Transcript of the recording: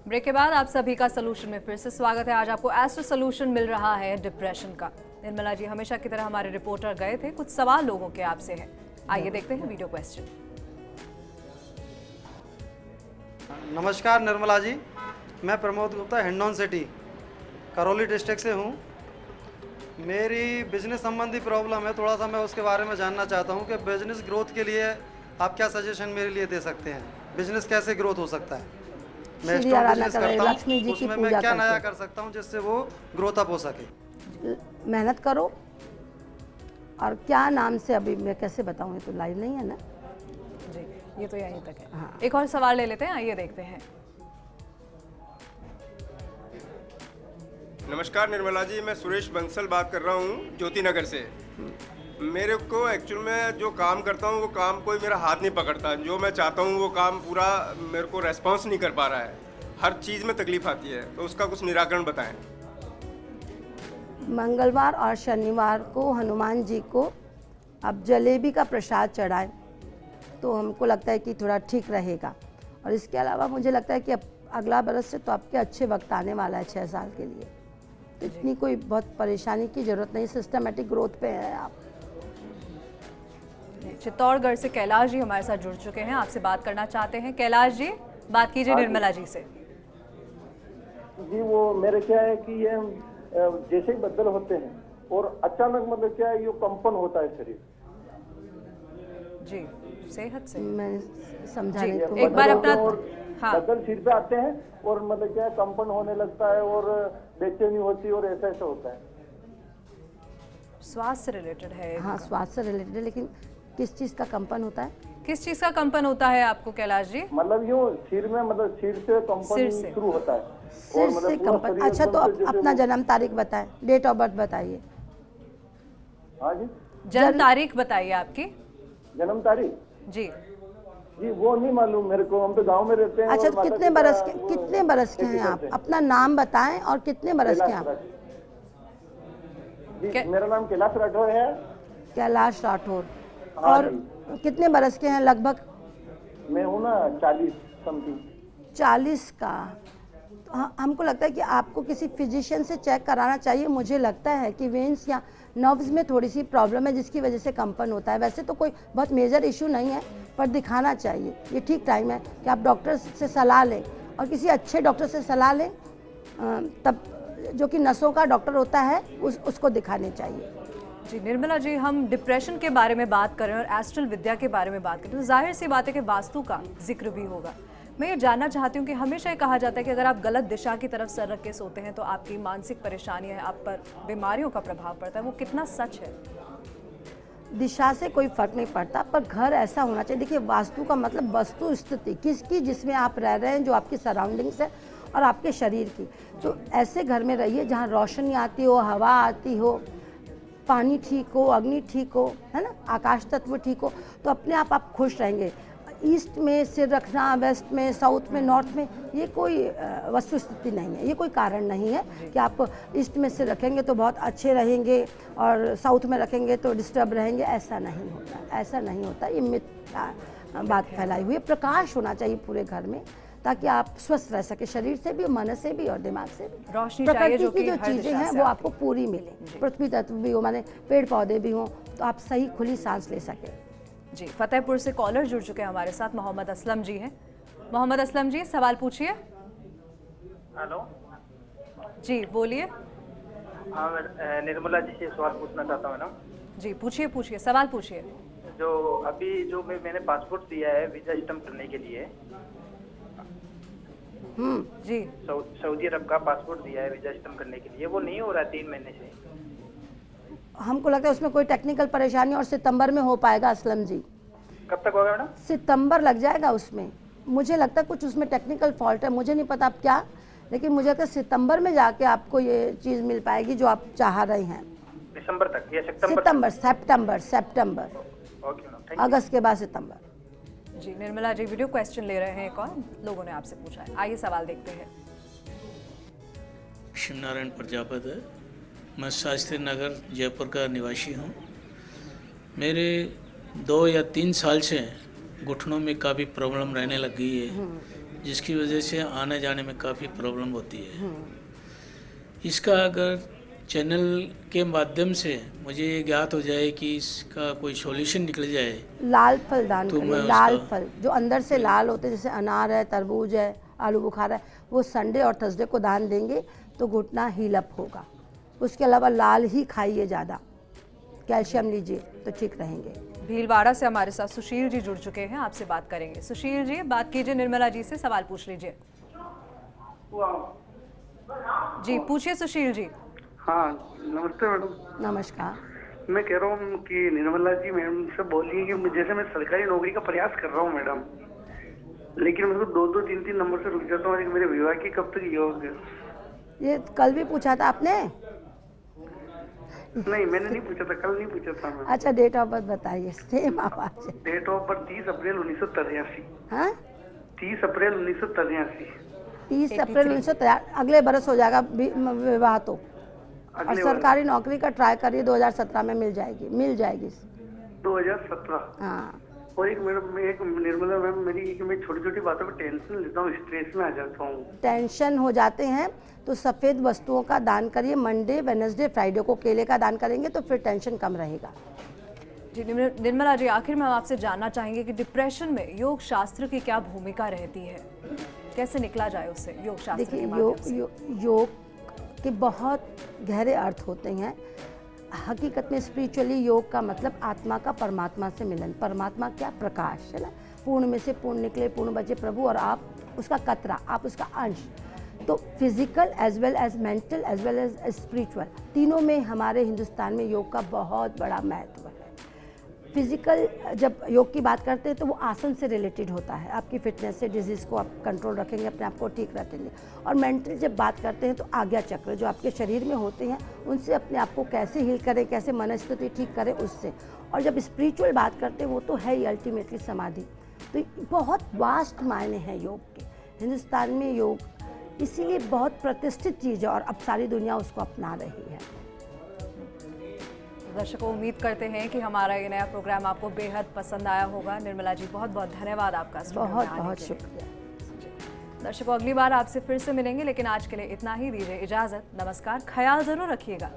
Break के बाद आप सभी का सोल्यूशन में फिर से स्वागत है। आज आपको एस्ट्रो सोल्यूशन मिल रहा है डिप्रेशन का। निर्मला जी हमेशा की तरह हमारे रिपोर्टर गए थे, कुछ सवाल लोगों के आपसे हैं। आइए देखते हैं वीडियो क्वेश्चन। नमस्कार निर्मला जी, मैं प्रमोद गुप्ता हिंडौन सिटी करौली डिस्ट्रिक्ट से हूँ। मेरी बिजनेस संबंधी प्रॉब्लम है, थोड़ा सा मैं उसके बारे में जानना चाहता हूँ कि बिजनेस ग्रोथ के लिए आप क्या सजेशन मेरे लिए दे सकते हैं। बिजनेस कैसे ग्रोथ हो सकता है? मैं स्टोर बिजनेस करता हूँ, उसमें मैं क्या नया कर सकता हूँ जिससे वो ग्रोथ अप हो सके? मेहनत करो। और क्या नाम से अभी मैं कैसे बताऊँ, ये तो लाइव नहीं है ना जी, ये तो यहीं तक है। हाँ। एक और सवाल ले लेते हैं, आइए देखते हैं। नमस्कार निर्मला जी, मैं सुरेश बंसल बात कर रहा हूँ ज्योति नगर से। मेरे को एक्चुअल में जो काम करता हूँ वो काम कोई मेरा हाथ नहीं पकड़ता। जो मैं चाहता हूँ वो काम पूरा मेरे को रेस्पॉन्स नहीं कर पा रहा है। हर चीज़ में तकलीफ आती है, तो उसका कुछ निराकरण बताएं। मंगलवार और शनिवार को हनुमान जी को आप जलेबी का प्रसाद चढ़ाएं तो हमको लगता है कि थोड़ा ठीक रहेगा। और इसके अलावा मुझे लगता है कि अब अगला बरस से तो आपके अच्छे वक्त आने वाला है 6 साल के लिए, तो इतनी कोई बहुत परेशानी की ज़रूरत नहीं, सिस्टमेटिक ग्रोथ पे है आप। चित्तौड़गढ़ से कैलाश जी हमारे साथ जुड़ चुके हैं, आपसे बात करना चाहते हैं। कैलाश जी बात कीजिए निर्मला जी से। जी वो मेरे क्या है कि ये जैसे ही बदल होते हैं और अचानक मतलब क्या है ये कंपन होता है शरीर। जी सेहत से मैं समझा नहीं तो एक बार अपना बदल सिर पे आते हैं और मतलब क्या है कंपन होने लगता है और बेचैनी होती है और ऐसा ऐसा होता है। स्वास्थ्य से रिलेटेड है? हाँ, स्वास्थ्य से रिलेटेड है, लेकिन किस चीज़ का कंपन होता है? किस चीज का कंपन होता है आपको कैलाश जी? मतलब यूँ सिर में, मतलब सिर से कंपन शुरू होता है। सिर से कंपन। अच्छा, तो अपना जन्म तारीख बताएं, डेट ऑफ बर्थ बताइए। हाँ जी, जन्म तारीख बताइए आपकी। जन्म तारीख जी जी वो नहीं मालूम मेरे को, हम तो गांव में रहते हैं। अच्छा, कितने बरस के हैं आप? अपना नाम बताएं और कितने बरस के हैं आप? जी मेरा नाम कैलाश राठौर है। कैलाश राठौर। और कितने बरस के हैं लगभग? मैं हूँ ना 40 समथिंग। 40 का। तो हमको लगता है कि आपको किसी फिजिशियन से चेक कराना चाहिए। मुझे लगता है कि वेन्स या नर्व्स में थोड़ी सी प्रॉब्लम है जिसकी वजह से कंपन होता है। वैसे तो कोई बहुत मेजर इशू नहीं है, पर दिखाना चाहिए। ये ठीक टाइम है कि आप डॉक्टर से सलाह लें, और किसी अच्छे डॉक्टर से सलाह लें, तब जो कि नसों का डॉक्टर होता है उसको दिखाने चाहिए। जी निर्मला जी, हम डिप्रेशन के बारे में बात कर रहे हैं और एस्ट्रल विद्या के बारे में बात करें तो जाहिर सी बात है कि वास्तु का जिक्र भी होगा। मैं ये जानना चाहती हूँ कि हमेशा ये कहा जाता है कि अगर आप गलत दिशा की तरफ सर रख के सोते हैं तो आपकी मानसिक परेशानियां, आप पर बीमारियों का प्रभाव पड़ता है, वो कितना सच है? दिशा से कोई फर्क नहीं पड़ता, पर घर ऐसा होना चाहिए। देखिए, वास्तु का मतलब वस्तु स्थिति किसकी, जिसमें आप रह रहे हैं, जो आपकी सराउंडिंग्स है और आपके शरीर की। तो ऐसे घर में रहिए जहाँ रोशनी आती हो, हवा आती हो, पानी ठीक हो, अग्नि ठीक हो, है ना, आकाश तत्व ठीक हो, तो अपने आप खुश रहेंगे। ईस्ट में सिर रखना, वेस्ट में, साउथ में, नॉर्थ में, ये कोई वस्तु स्थिति नहीं है, ये कोई कारण नहीं है कि आप ईस्ट में सिर रखेंगे तो बहुत अच्छे रहेंगे और साउथ में रखेंगे तो डिस्टर्ब रहेंगे। ऐसा नहीं होता, ऐसा नहीं होता। ये मिथ्या बात फैलाई हुई है। प्रकाश होना चाहिए पूरे घर में ताकि आप स्वस्थ रह सके, शरीर से भी, मन से भी और दिमाग से भी। रोशनी प्रकृति की जो चीज़ें हैं वो आपको पूरी मिले, पृथ्वी तत्व भी हो, माने पेड़ पौधे भी हों, तो आप सही खुली सांस ले सके। जी फतेहपुर से कॉलर जुड़ चुके हैं हमारे साथ, मोहम्मद असलम जी हैं। मोहम्मद असलम जी सवाल पूछिए। हेलो जी बोलिए। हाँ, मैं निर्मला जी से सवाल पूछना चाहता हूँ मैडम। जी पूछिए, सवाल पूछिए। जो अभी जो मैंने पासपोर्ट दिया है वीजा स्टैम्प करने के लिए, जी सऊदी अरब का पासपोर्ट दिया है वीजा स्टैम्प करने के लिए, वो नहीं हो रहा 3 महीने से। हमको लगता है उसमें कोई टेक्निकल परेशानी, और सितंबर में हो पाएगा असलम जी। कब तक होगा मैडम? सितंबर लग जाएगा उसमें। मुझे लगता है कुछ उसमें टेक्निकल फॉल्ट है, मुझे नहीं पता अब क्या, लेकिन मुझे लगता है सितंबर में जाके आपको ये चीज़ मिल पाएगी जो आप चाह रहे हैं। दिसंबर तक या सितंबर? सितंबर। ओके मैडम, अगस्त के बाद सितंबर। जी निर्मला जी वीडियो क्वेश्चन ले रहे हैं, एक और लोगों ने आपसे पूछा है, आइए सवाल देखते हैं। शिवनारायण प्रजापति, मैं शास्त्री नगर जयपुर का निवासी हूँ। मेरे 2 या 3 साल से घुटनों में काफ़ी प्रॉब्लम रहने लग गई है, जिसकी वजह से आने जाने में काफ़ी प्रॉब्लम होती है। इसका अगर चैनल के माध्यम से मुझे ये ज्ञात हो जाए कि इसका कोई सॉल्यूशन निकल जाए, लाल फल दान तो करिए। मैं लाल उसका- फल जो अंदर से लाल होते हैं, जैसे अनार है, तरबूज है, आलू बुखारा है, वो संडे और थर्सडे को दान देंगे तो घुटना हील अप होगा। उसके अलावा लाल ही खाइए, ज़्यादा कैल्शियम लीजिए तो ठीक रहेंगे। भीलवाड़ा से हमारे साथ सुशील जी जुड़ चुके हैं, आपसे बात करेंगे। सुशील जी, बात कीजिए निर्मला जी से, सवाल पूछ लीजिए। जी पूछिए सुशील जी। हाँ नमस्ते मैडम। नमस्कार। मैं कह रहा हूँ कि निर्मला जी मैम से बोलिए कि जैसे मैं सरकारी नौकरी का प्रयास कर रहा हूँ मैडम, लेकिन मेरे को 2-2, 3-3 नंबर से रुक जाता हूँ। मेरे विवाह की कब तक ये होगा? ये कल भी पूछा था आपने? नहीं मैंने नहीं पूछा था, कल नहीं पूछा था मैं। अच्छा, डेट ऑफ बर्थ बताइए। सेम आवाज है। डेट ऑफ बर्थ 30 अप्रैल 1983। हाँ, 30 अप्रैल 1983। 30 अप्रैल 1983। अगले बरस हो जाएगा विवाह तो। और अगले सरकारी नौकरी का ट्राई करिए, 2017 में मिल जाएगी, मिल जाएगी। 2017। हाँ। और एक मैडम, एक निर्मला मैम मेरी, कि मैं छोटी छोटी बातों पर टेंशन लेता हूँ, स्ट्रेस में आ जाता हूँ। टेंशन हो जाते हैं तो सफ़ेद वस्तुओं का दान करिए। मंडे, वेडनेसडे, फ्राइडे को केले का दान करेंगे तो फिर टेंशन कम रहेगा। जी निर्मला जी, आखिर में हम आपसे जानना चाहेंगे कि डिप्रेशन में योग शास्त्र की क्या भूमिका रहती है, कैसे निकला जाए उससे योग शास्त्र के देखिए, माध्यम से? योग के बहुत गहरे अर्थ होते हैं। हकीकत में स्पिरिचुअली योग का मतलब आत्मा का परमात्मा से मिलन। परमात्मा क्या? प्रकाश है ना। पूर्ण में से पूर्ण निकले, पूर्ण बचे प्रभु, और आप उसका कतरा, आप उसका अंश। तो physical as well as mental as well as spiritual, तीनों में हमारे हिंदुस्तान में योग का बहुत बड़ा महत्व है। फिजिकल जब योग की बात करते हैं तो वो आसन से रिलेटेड होता है। आपकी फिटनेस से डिजीज़ को आप कंट्रोल रखेंगे, अपने आप को ठीक रखेंगे। और मेंटल जब बात करते हैं तो आज्ञा चक्र जो आपके शरीर में होते हैं, उनसे अपने आप को कैसे हील करें, कैसे मनस्थिति ठीक करें, उससे। और जब स्पिरिचुअल बात करते हैं वो तो है ही अल्टीमेटली समाधि। तो बहुत वास्ट मायने हैं योग के। हिंदुस्तान में योग इसीलिए बहुत प्रतिष्ठित चीज़ है और अब सारी दुनिया उसको अपना रही है। दर्शकों, उम्मीद करते हैं कि हमारा ये नया प्रोग्राम आपको बेहद पसंद आया होगा। निर्मला जी, बहुत बहुत धन्यवाद आपका स्टूडियो में आने बहुत के लिए। शुक्रिया। दर्शकों, अगली बार आपसे फिर से मिलेंगे, लेकिन आज के लिए इतना ही। दीजिए इजाज़त। नमस्कार, ख्याल ज़रूर रखिएगा।